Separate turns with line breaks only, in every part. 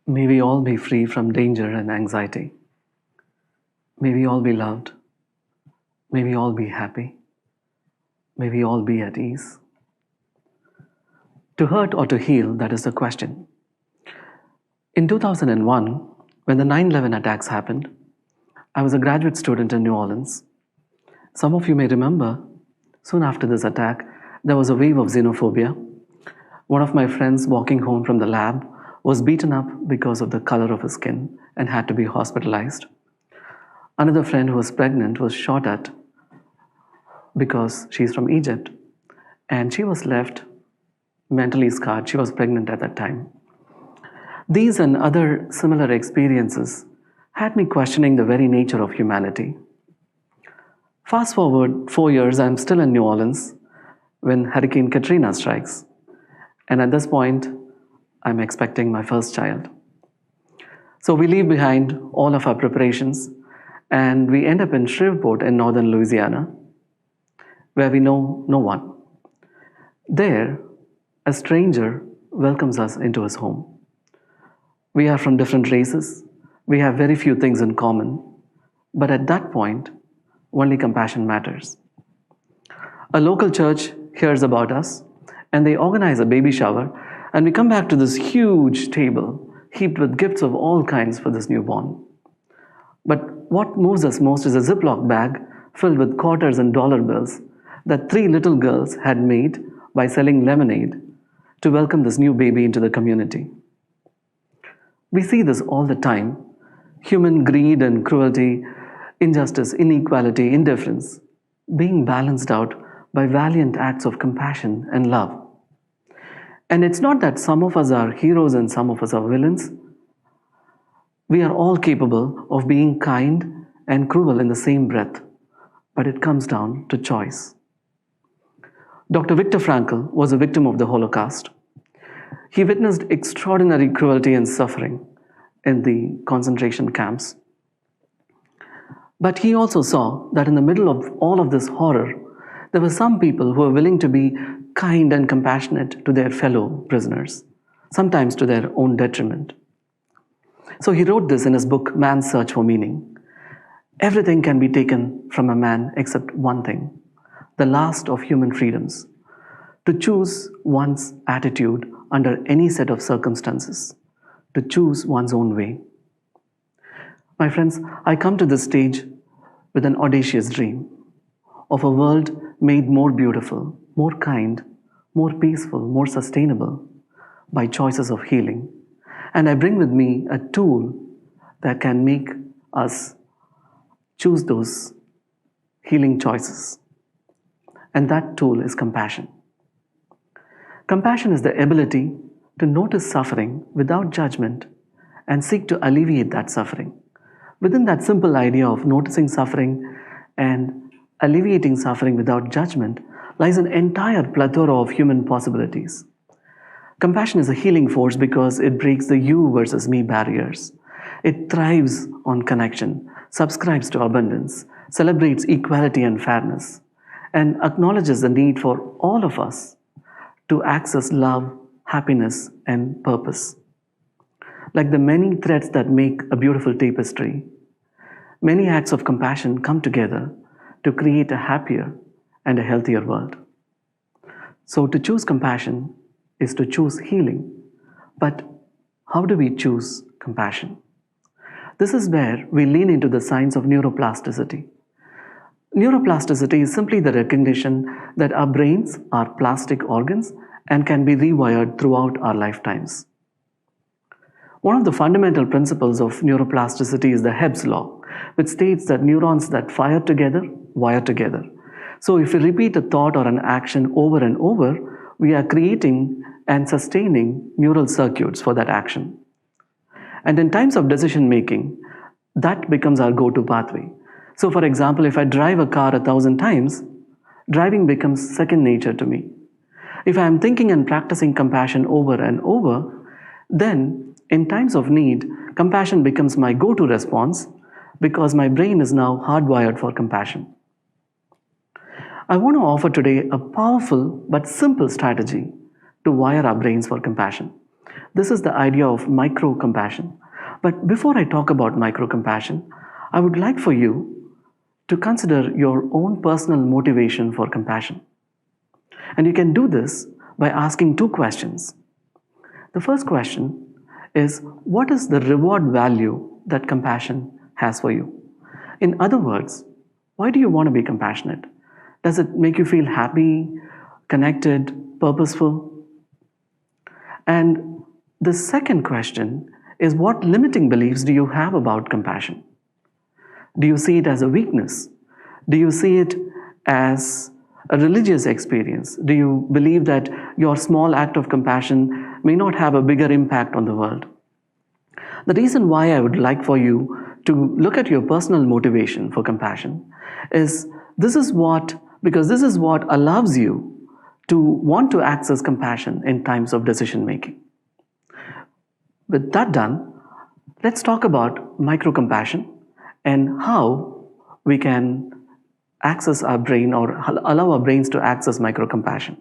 May we all be free from danger and anxiety. May we all be loved. May we all be happy. May we all be at ease. To hurt or to heal, that is the question. In 2001, when the 9/11 attacks happened, I was a graduate student in New Orleans. Some of you may remember, soon after this attack, there was a wave of xenophobia. One of my friends walking home from the lab was beaten up because of the color of his skin and had to be hospitalized. Another friend who was pregnant was shot at because she's from Egypt, and she was left mentally scarred. She was pregnant at that time. These and other similar experiences had me questioning the very nature of humanity. Fast forward 4 years, I'm still in New Orleans when Hurricane Katrina strikes. And at this point, I'm expecting my first child. So we leave behind all of our preparations and we end up in Shreveport in northern Louisiana, where we know no one. There, a stranger welcomes us into his home. We are from different races. We have very few things in common. But at that point, only compassion matters. A local church hears about us and they organize a baby shower, and we come back to this huge table heaped with gifts of all kinds for this newborn. But what moves us most is a Ziploc bag filled with quarters and dollar bills that 3 little girls had made by selling lemonade to welcome this new baby into the community. We see this all the time: human greed and cruelty, injustice, inequality, indifference, being balanced out by valiant acts of compassion and love. And it's not that some of us are heroes and some of us are villains. We are all capable of being kind and cruel in the same breath, but it comes down to choice. Dr. Viktor Frankl was a victim of the Holocaust. He witnessed extraordinary cruelty and suffering in the concentration camps. But he also saw that in the middle of all of this horror, there were some people who were willing to be kind and compassionate to their fellow prisoners, sometimes to their own detriment. So he wrote this in his book, Man's Search for Meaning. Everything can be taken from a man except one thing, the last of human freedoms, to choose one's attitude under any set of circumstances, to choose one's own way. My friends, I come to this stage with an audacious dream of a world made more beautiful, more kind, more peaceful, more sustainable by choices of healing. And I bring with me a tool that can make us choose those healing choices. And that tool is compassion. Compassion is the ability to notice suffering without judgment and seek to alleviate that suffering. Within that simple idea of noticing suffering and alleviating suffering without judgment lies an entire plethora of human possibilities. Compassion is a healing force because it breaks the you versus me barriers. It thrives on connection, subscribes to abundance, celebrates equality and fairness, and acknowledges the need for all of us to access love, happiness, and purpose. Like the many threads that make a beautiful tapestry, many acts of compassion come together to create a happier and a healthier world. So to choose compassion is to choose healing. But how do we choose compassion? This is where we lean into the science of neuroplasticity. Neuroplasticity is simply the recognition that our brains are plastic organs and can be rewired throughout our lifetimes. One of the fundamental principles of neuroplasticity is the Hebb's law, which states that neurons that fire together, wire together. So if we repeat a thought or an action over and over, we are creating and sustaining neural circuits for that action. And in times of decision making, that becomes our go-to pathway. So for example, if I drive a car 1,000 times, driving becomes second nature to me. If I am thinking and practicing compassion over and over, then in times of need, compassion becomes my go-to response because my brain is now hardwired for compassion. I want to offer today a powerful but simple strategy to wire our brains for compassion. This is the idea of microcompassion. But before I talk about microcompassion, I would like for you to consider your own personal motivation for compassion. And you can do this by asking two questions. The first question is, what is the reward value that compassion has for you? In other words, why do you want to be compassionate? Does it make you feel happy, connected, purposeful? And the second question is, what limiting beliefs do you have about compassion? Do you see it as a weakness? Do you see it as a religious experience? Do you believe that your small act of compassion may not have a bigger impact on the world? The reason why I would like for you to look at your personal motivation for compassion is because this is what allows you to want to access compassion in times of decision making. With that done, let's talk about microcompassion and how we can access our brain or allow our brains to access microcompassion.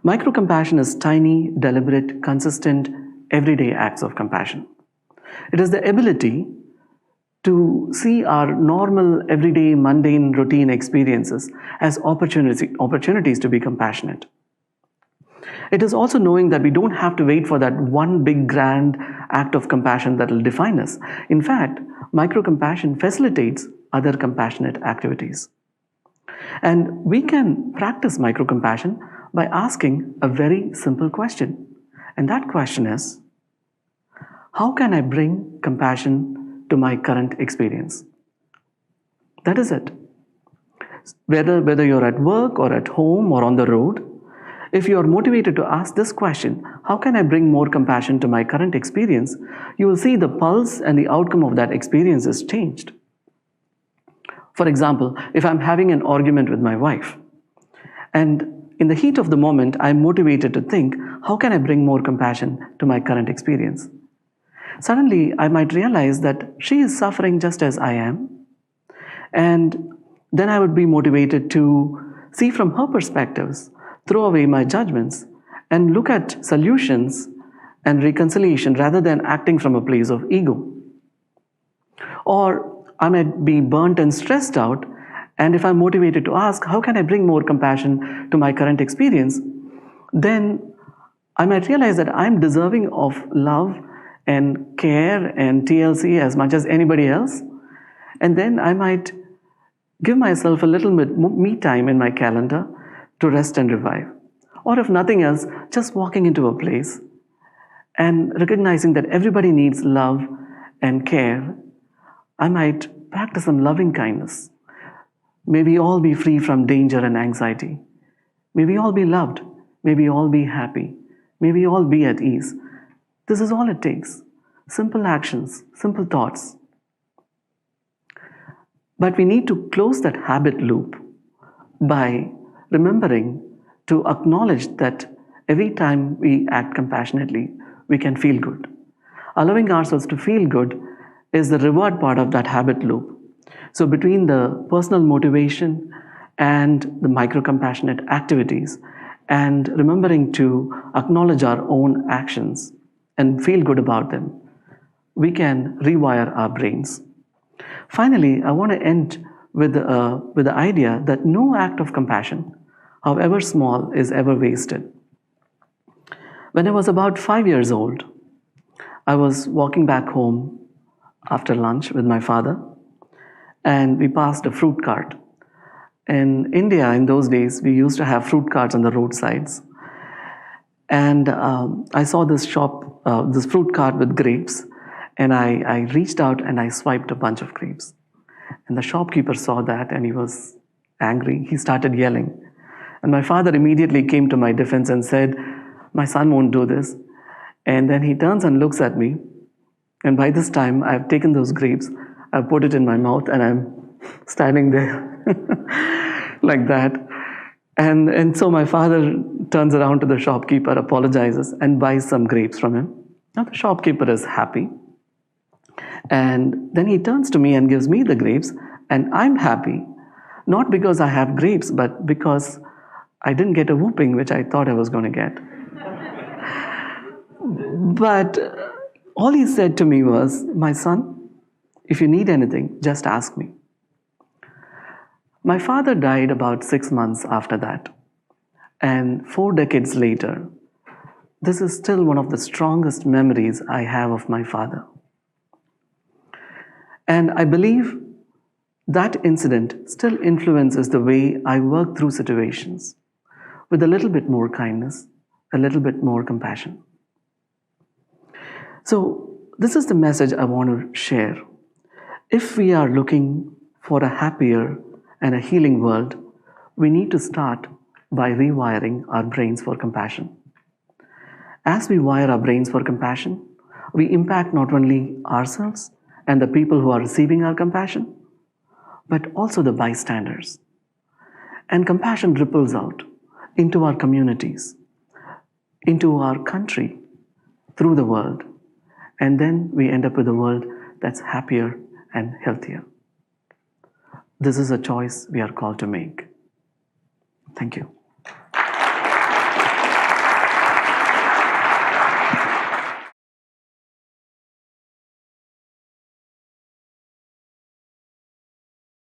Microcompassion is tiny, deliberate, consistent, everyday acts of compassion. It is the ability to see our normal, everyday, mundane, routine experiences as opportunities to be compassionate. It is also knowing that we don't have to wait for that one big grand act of compassion that will define us. In fact, microcompassion facilitates other compassionate activities. And we can practice microcompassion by asking a very simple question. And that question is, how can I bring compassion to my current experience? That is it. Whether you're at work or at home or on the road, if you are motivated to ask this question, how can I bring more compassion to my current experience, you will see the pulse and the outcome of that experience is changed. For example, if I'm having an argument with my wife, and in the heat of the moment, I'm motivated to think, how can I bring more compassion to my current experience? Suddenly, I might realize that she is suffering just as I am, and then I would be motivated to see from her perspectives, throw away my judgments, and look at solutions and reconciliation rather than acting from a place of ego. Or I might be burnt and stressed out, and if I'm motivated to ask, how can I bring more compassion to my current experience, then I might realize that I'm deserving of love and care and TLC as much as anybody else, and then I might give myself a little bit me time in my calendar to rest and revive. Or if nothing else, just walking into a place and recognizing that everybody needs love and care, I might practice some loving kindness. May we all be free from danger and anxiety. May we all be loved. May we all be happy. May we all be at ease. This is all it takes. Simple actions, simple thoughts. But we need to close that habit loop by remembering to acknowledge that every time we act compassionately, we can feel good. Allowing ourselves to feel good is the reward part of that habit loop. So between the personal motivation and the microcompassionate activities, and remembering to acknowledge our own actions and feel good about them, we can rewire our brains. Finally, I want to end with the idea that no act of compassion, however small, is ever wasted. When I was about 5 years old, I was walking back home after lunch with my father, and we passed a fruit cart. In India, in those days, we used to have fruit carts on the roadsides. And I saw this shop, this fruit cart with grapes, and I reached out and I swiped a bunch of grapes. And the shopkeeper saw that and he was angry. He started yelling. And my father immediately came to my defense and said, "My son won't do this." And then he turns and looks at me. And by this time, I've taken those grapes, I've put it in my mouth, and I'm standing there like that. And so my father turns around to the shopkeeper, apologizes, and buys some grapes from him. Now the shopkeeper is happy. And then he turns to me and gives me the grapes, and I'm happy, not because I have grapes, but because I didn't get a whooping, which I thought I was going to get. But all he said to me was, "My son, if you need anything, just ask me." My father died about 6 months after that. And 4 decades later, this is still one of the strongest memories I have of my father. And I believe that incident still influences the way I work through situations with a little bit more kindness, a little bit more compassion. So, this is the message I want to share. If we are looking for a happier and a healing world, we need to start by rewiring our brains for compassion. As we wire our brains for compassion, we impact not only ourselves and the people who are receiving our compassion, but also the bystanders. And compassion ripples out into our communities, into our country, through the world. And then we end up with a world that's happier and healthier. This is a choice we are called to make. Thank you.